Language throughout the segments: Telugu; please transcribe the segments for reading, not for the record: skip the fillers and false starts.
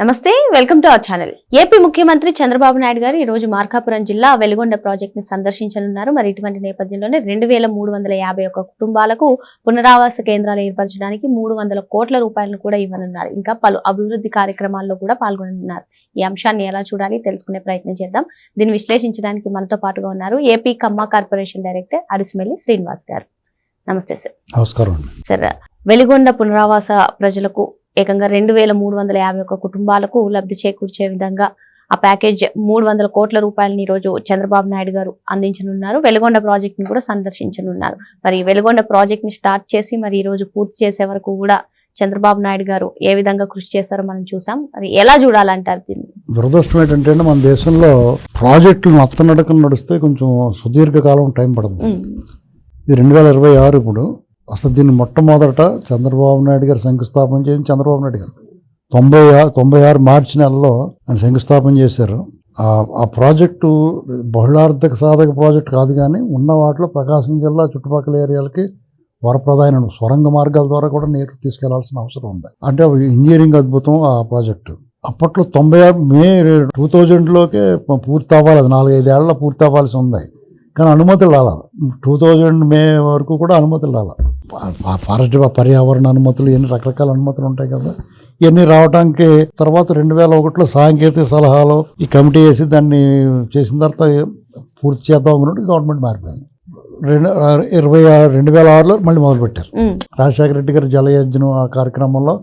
నమస్తే, welcome to our channel. AP ముఖ్యమంత్రి చంద్రబాబు నాయుడు గారు ఈ రోజు మార్కాపురం జిల్లా వెలిగొండ ప్రాజెక్ట్ ని సందర్శించనున్నారు. మరి ఇటువంటి నేపథ్యంలోనే 2351 కుటుంబాలకు పునరావాస కేంద్రాలు ఏర్పరచడానికి 300 కోట్ల రూపాయలను కూడా ఇవ్వనున్నారు. ఇంకా పలు అభివృద్ధి కార్యక్రమాల్లో కూడా పాల్గొనున్నారు. ఈ అంశాన్ని ఎలా చూడాలి తెలుసుకునే ప్రయత్నం చేద్దాం. దీన్ని విశ్లేషించడానికి మనతో పాటుగా ఉన్నారు ఏపీ కమ్మా కార్పొరేషన్ డైరెక్టర్ అడిసిమెల్లి శ్రీనివాస్ గారు. నమస్తే సార్. నమస్కారం సార్, వెలిగొండ పునరావాస ప్రజలకు ఏకంగా 2351 కుటుంబాలకు లబ్ధి చేకూర్చే విధంగా ఆ ప్యాకేజ్ 300 కోట్ల రూపాయలని ఈ రోజు చంద్రబాబు నాయుడు గారు అందించనున్నారు. వెలిగొండ ప్రాజెక్ట్ ని కూడా సందర్శించనున్నారు. మరి వెలిగొండ ప్రాజెక్ట్ ని స్టార్ట్ చేసి మరి ఈ రోజు పూర్తి చేసే వరకు కూడా చంద్రబాబు నాయుడు గారు ఏ విధంగా కృషి చేశారో మనం చూసాం. మరి ఎలా చూడాలంటారు దీన్ని? దురదృష్టం ఏంటంటే మన దేశంలో ప్రాజెక్టులు నత్తనడకం నడిస్తే కొంచెం సుదీర్ఘకాలం టైం పడుతుంది. ఇది 2026 ఇప్పుడు అసలు దీన్ని మొట్టమొదట చంద్రబాబు నాయుడు గారు శంకుస్థాపన చేసి చంద్రబాబు నాయుడు గారు 96 మార్చి నెలలో ఆయన శంకుస్థాపన చేశారు. ఆ ప్రాజెక్టు బహుళార్థక సాధక ప్రాజెక్టు కాదు, కానీ ఉన్న వాటిలో ప్రకాశం జిల్లా చుట్టుపక్కల ఏరియాలకి వరప్రదాయన సొరంగ మార్గాల ద్వారా కూడా నీరు తీసుకెళ్లాల్సిన అవసరం ఉంది. అంటే ఇంజనీరింగ్ అద్భుతం ఆ ప్రాజెక్టు. అప్పట్లో 96 మే 2000లోకే పూర్తి అవ్వాలి, అది 4-5 ఏళ్లలో పూర్తి అవ్వాల్సి ఉంది. కానీ అనుమతులు రాలేదు. 2000 మే వరకు కూడా అనుమతులు రాలేదు. ఫారెస్ట్ పర్యావరణ అనుమతులు, ఎన్ని రకరకాల అనుమతులు ఉంటాయి కదా, ఇవన్నీ రావడానికి తర్వాత 2001లో సాంకేతిక సలహాలు ఈ కమిటీ వేసి దాన్ని చేసిన తర్వాత పూర్తి చేద్దాం అనుకుంటే గవర్నమెంట్ మారిపోయింది. 2006లో మళ్ళీ మొదలుపెట్టారు. రాజశేఖర రెడ్డి గారు జలయజ్ఞం ఆ కార్యక్రమంలో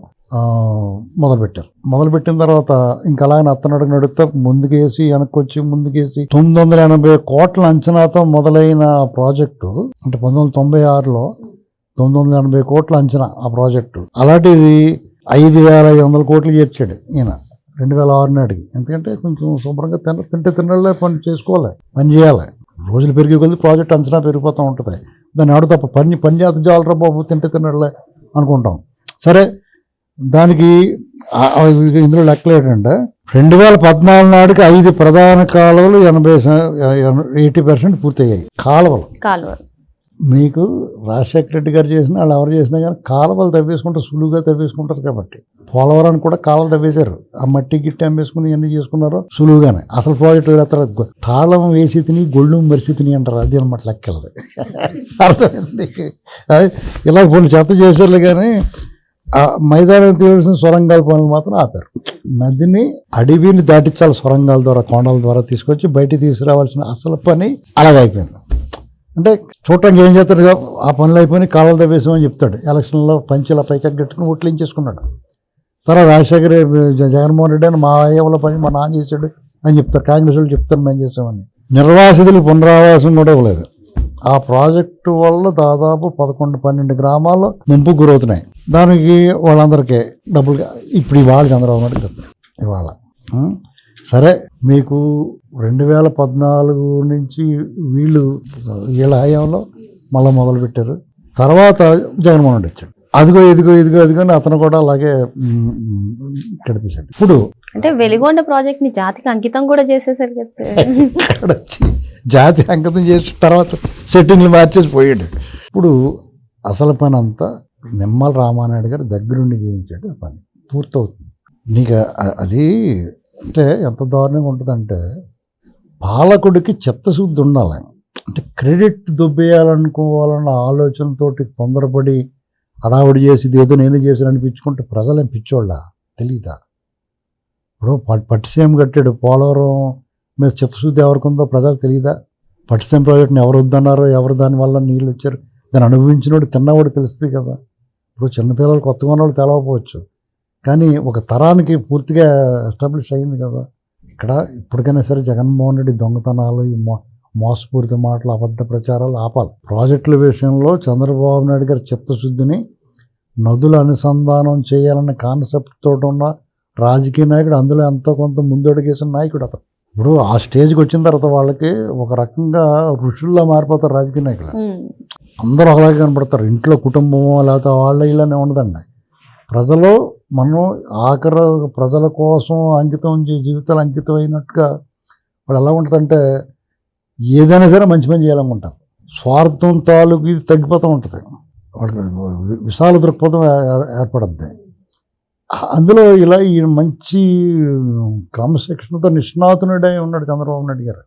మొదలుపెట్టిన తర్వాత ఇంకా అలాగే అత్తనడుగు నడుస్తా ముందుకేసి వెనక్కొచ్చి ముందుకేసి 980 కోట్ల అంచనాతో మొదలైన ప్రాజెక్టు, అంటే 1996లో 980 కోట్ల అంచనా ఆ ప్రాజెక్టు. అలాంటిది 5500 కోట్లు చేర్చాడు ఈయన 2006 నాటికి. ఎందుకంటే కొంచెం శుభ్రంగా తినలే పని చేసుకోవాలి, పని చేయాలి. రోజులు పెరిగే కొద్ది ప్రాజెక్ట్ అంచనా పెరిగిపోతూ ఉంటుంది. దాన్ని ఆడు తప్ప పని చేత జాలరా బాబు తినలే అనుకుంటాం. సరే, దానికి ఇందులో లెక్కలు ఏంటంటే 2014 నాటికి 5 ప్రధాన కాలువలు 80% పూర్తయ్యాయి. కాలువలు మీకు రాజశేఖర రెడ్డి గారు చేసిన వాళ్ళు ఎవరు చేసినా కానీ కాలువలు తవ్వేసుకుంటారు, సులువుగా తవ్వేసుకుంటారు. కాబట్టి పోలవరానికి కూడా కాలువలు తవ్వేశారు. ఆ మట్టి గిట్టి అమ్మేసుకుని ఇవన్నీ చేసుకున్నారు సులువుగానే. అసలు ప్రాజెక్టు తాళం వేసి తిని గొళ్ళు మరిసి తిని అంటారు. అది అనమాట లెక్కలది. అర్థమైంది. ఇలా కొన్ని చెత్త చేశారు, కానీ మైదానం తీయాల్సిన సొరంగాల పనులు మాత్రం ఆపారు. నదిని అడవిని దాటించాలి, సొరంగాల ద్వారా కొండల ద్వారా తీసుకొచ్చి బయటికి తీసుకురావాల్సిన అసలు పని అలాగైపోయింది. అంటే చూడటానికి ఏం చేస్తాడు, ఆ పనులు అయిపోయి కాలువలు తవ్వేసామని చెప్తాడు. ఎలక్షన్లో పంచిలా పైకి గట్టుకుని ఓట్లించేసుకున్నాడు. తర్వాత రాజశేఖర జగన్మోహన్ రెడ్డి అని మా అయ్యవల పని మా నాన్న చేశాడు అని చెప్తారు. కాంగ్రెస్ వాళ్ళు చెప్తారు మేము చేసామని. నిర్వాసితులకు పునరావాసం కూడా ఇవ్వలేదు. ఆ ప్రాజెక్టు వల్ల దాదాపు 11-12 గ్రామాల్లో ముంపుకు గురవుతున్నాయి. దానికి వాళ్ళందరికీ డబ్బులు ఇప్పుడు ఇవాళ చంద్రబాబు నాయుడు చెప్తారు. ఇవాళ సరే, మీకు 2014 నుంచి వీళ్ళ హయాంలో మళ్ళీ మొదలుపెట్టారు. తర్వాత జగన్మోహన్ రెడ్డి వచ్చాడు. అదిగో అని అతను కూడా అలాగే గడిపేశాడు. ఇప్పుడు అంటే వెలిగొండ ప్రాజెక్ట్ ని జాతికి అంకితం కూడా చేసేసారు కదా సార్. ఇక్కడ వచ్చి జాతి అంకితం చేసిన తర్వాత సెట్టింగ్లు మార్చేసి పోయాడు. ఇప్పుడు అసలు పని అంతా నిమ్మల రామానాయుడు గారు దగ్గరుండి చేయించాడు. ఆ పని పూర్తవుతుంది. నీకు అది అంటే ఎంత దారుణంగా ఉంటుందంటే, పాలకుడికి చిత్తశుద్ధి ఉండాలి. అంటే క్రెడిట్ దొబ్బేయాలనుకోవాలన్న ఆలోచనతోటి తొందరపడి హడావుడి చేసి ఏదో నేను చేశాను అనిపించుకుంటే ప్రజలేం పిచ్చోళ్ళ తెలీదా? ఇప్పుడు పట్టిసీమ కట్టాడు. పోలవరం మీద చిత్తశుద్ధి ఎవరికి ఉందో ప్రజలకు తెలియదా? పట్టిసీమ ప్రాజెక్టుని ఎవరు వద్దన్నారో, ఎవరు దానివల్ల నీళ్ళు వచ్చారు, దాన్ని అనుభవించినోడు తిన్నవాడు తెలుస్తుంది కదా. ఇప్పుడు చిన్నపిల్లలు కొత్తగా ఉన్నవాడు తెలవకపోవచ్చు, కానీ ఒక తరానికి పూర్తిగా ఎస్టాబ్లిష్ అయింది కదా. ఇక్కడ ఇప్పటికైనా సరే జగన్మోహన్ రెడ్డి దొంగతనాలు, ఈ మోసపూరిత మాటలు, అబద్ధ ప్రచారాలు ఆపాలి. ప్రాజెక్టుల విషయంలో చంద్రబాబు నాయుడు గారి చిత్తశుద్ధిని, నదుల అనుసంధానం చేయాలన్న కాన్సెప్ట్ తోటి ఉన్న రాజకీయ నాయకుడు, అందులో ఎంతో కొంత ముందడుగేసిన నాయకుడు అతను. ఇప్పుడు ఆ స్టేజ్కి వచ్చిన తర్వాత వాళ్ళకి ఒక రకంగా ఋషుల్లా మారిపోతారు రాజకీయ నాయకులు. అందరూ ఒకలాగే కనపడతారు. ఇంట్లో కుటుంబమో లేకపోతే వాళ్ళ ఇలానే ఉండదండి. ప్రజలు మనం ఆఖరి ప్రజల కోసం అంకితం జీవితాలు అంకితం అయినట్టుగా వాళ్ళు ఎలా ఉంటుందంటే, ఏదైనా సరే మంచి పని చేయాలనుకుంటారు. స్వార్థం తాలూకు ఇది తగ్గిపోతూ ఉంటుంది. వాళ్ళకి విశాల దృక్పథం ఏర్పడుద్ది. అందులో ఇలా ఈ మంచి క్రమశిక్షణతో నిష్ణాతునుడై ఉన్నాడు చంద్రబాబు నాయుడు గారు.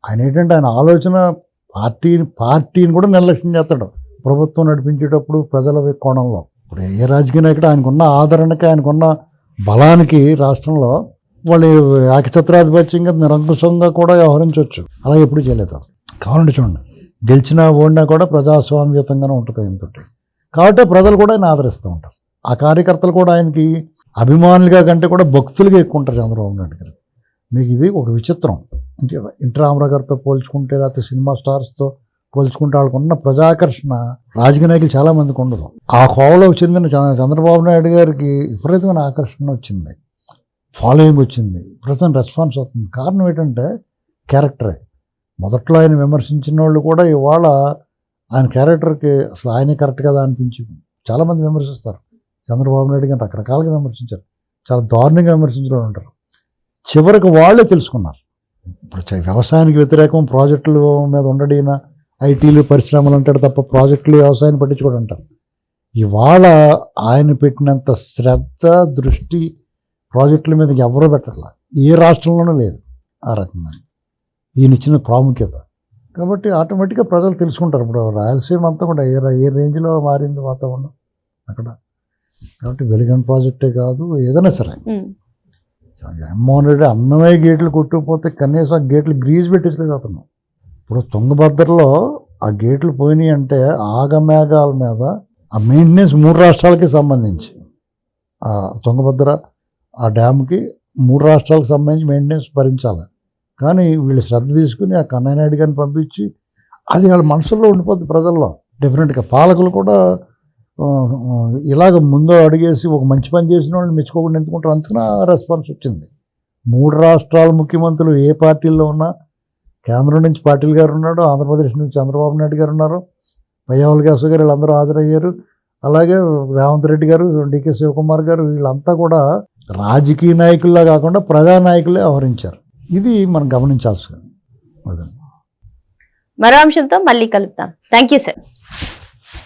ఆయన ఏంటంటే ఆయన ఆలోచన పార్టీని కూడా నిర్లక్ష్యం చేస్తాడు ప్రభుత్వం నడిపించేటప్పుడు ప్రజల కోణంలో. ఇప్పుడు ఏ రాజకీయ నాయకుడు ఆయనకున్న ఆదరణకి, ఆయనకున్న బలానికి రాష్ట్రంలో వాళ్ళు ఏకఛత్రాధిపత్యంగా నిరంకుశంగా కూడా వ్యవహరించవచ్చు. అలా ఎప్పుడు చేయలేదు అతను. కావాలంటే చూడండి, గెలిచినా ఓడినా కూడా ప్రజాస్వామ్యతంగానే ఉంటుంది ఆయనతోటి. కాబట్టి ప్రజలు కూడా ఆయన ఆదరిస్తూ ఉంటారు. ఆ కార్యకర్తలు కూడా ఆయనకి అభిమానులుగా కంటే కూడా భక్తులుగా ఎక్కువ ఉంటారు చంద్రబాబు నాయుడు గారు. మీకు ఇది ఒక విచిత్రం. అంటే ఎన్టీ రామారావు గారితో పోల్చుకుంటే, లేకపోతే సినిమా స్టార్స్తో పోల్చుకుంటే వాళ్ళకు ఉన్న ప్రజాకర్షణ రాజకీయ నాయకులు చాలామందికి ఉండదు. ఆ కోవలో చెందిన చంద్రబాబు నాయుడు గారికి విపరీతమైన ఆకర్షణ వచ్చింది, ఫాలోయింగ్ వచ్చింది, విపరీతమైన రెస్పాన్స్ అవుతుంది. కారణం ఏంటంటే క్యారెక్టరే. మొదట్లో ఆయన విమర్శించిన వాళ్ళు కూడా ఇవాళ ఆయన క్యారెక్టర్కి అసలు ఆయనే కరెక్ట్ కదా అనిపించి చాలామంది విమర్శిస్తారు. చంద్రబాబు నాయుడు గారిని రకరకాలుగా విమర్శించారు, చాలా దారుణంగా విమర్శించిన వాళ్ళు ఉంటారు. చివరికి వాళ్ళే తెలుసుకున్నారు. ఇప్పుడు వ్యవసాయానికి వ్యతిరేకం ప్రాజెక్టుల మీద ఉండడిన ఐటీలు పరిశ్రమలు అంటాడు తప్ప ప్రాజెక్టులు వ్యవసాయాన్ని పట్టించుకోవడం అంటారు. ఇవాళ ఆయన పెట్టినంత శ్రద్ధ దృష్టి ప్రాజెక్టుల మీద ఎవరూ పెట్టట్లా, ఏ రాష్ట్రంలోనూ లేదు ఆ రకంగా ఈయన ఇచ్చిన ప్రాముఖ్యత. కాబట్టి ఆటోమేటిక్గా ప్రజలు తెలుసుకుంటారు. ఇప్పుడు రాయలసీమ అంతా కూడా ఏ రేంజ్లో మారింది వాతావరణం అక్కడ. కాబట్టి వెలిగన్ ప్రాజెక్టే కాదు, ఏదైనా సరే జగన్మోహన్ రెడ్డి అన్నమయ్య గేట్లు కొట్టుకుపోతే కనీసం ఆ గేట్లు గ్రీజ్ పెట్టేసలేదు అతను. ఇప్పుడు తుంగభద్రలో ఆ గేట్లు పోయినాయి అంటే ఆగమేఘాల మీద ఆ మెయింటెనెన్స్ 3 రాష్ట్రాలకి సంబంధించి, ఆ తుంగభద్ర ఆ డ్యామ్కి 3 రాష్ట్రాలకు సంబంధించి మెయింటెనెన్స్ భరించాలి. కానీ వీళ్ళు శ్రద్ధ తీసుకుని ఆ కన్నయ్య నాయుడు గారిని పంపించి అది వాళ్ళ మనసులో ఉండిపోద్ది ప్రజల్లో. డెఫినెట్గా పాలకులు కూడా ఇలాగ ముందు అడిగేసి ఒక మంచి పని చేసిన వాళ్ళని మెచ్చుకోకుండా ఎందుకుంటారు. అందుకని ఆ రెస్పాన్స్ వచ్చింది. 3 రాష్ట్రాల ముఖ్యమంత్రులు ఏ పార్టీల్లో ఉన్నా, కేంద్రం నుంచి పాటిల్ గారు ఉన్నాడు, ఆంధ్రప్రదేశ్ నుంచి చంద్రబాబు నాయుడు గారు ఉన్నారు, పయ్యావుల కేశవ్ గారు, వీళ్ళందరూ హాజరయ్యారు. అలాగే రేవంత్ రెడ్డి గారు, డికే శివకుమార్ గారు, వీళ్ళంతా కూడా రాజకీయ నాయకుల్లా కాకుండా ప్రజానాయకులే వ్యవహరించారు. ఇది మనం గమనించాల్సింది. మరో అంశంతో మళ్ళీ కలుద్దాం. Thank you sir.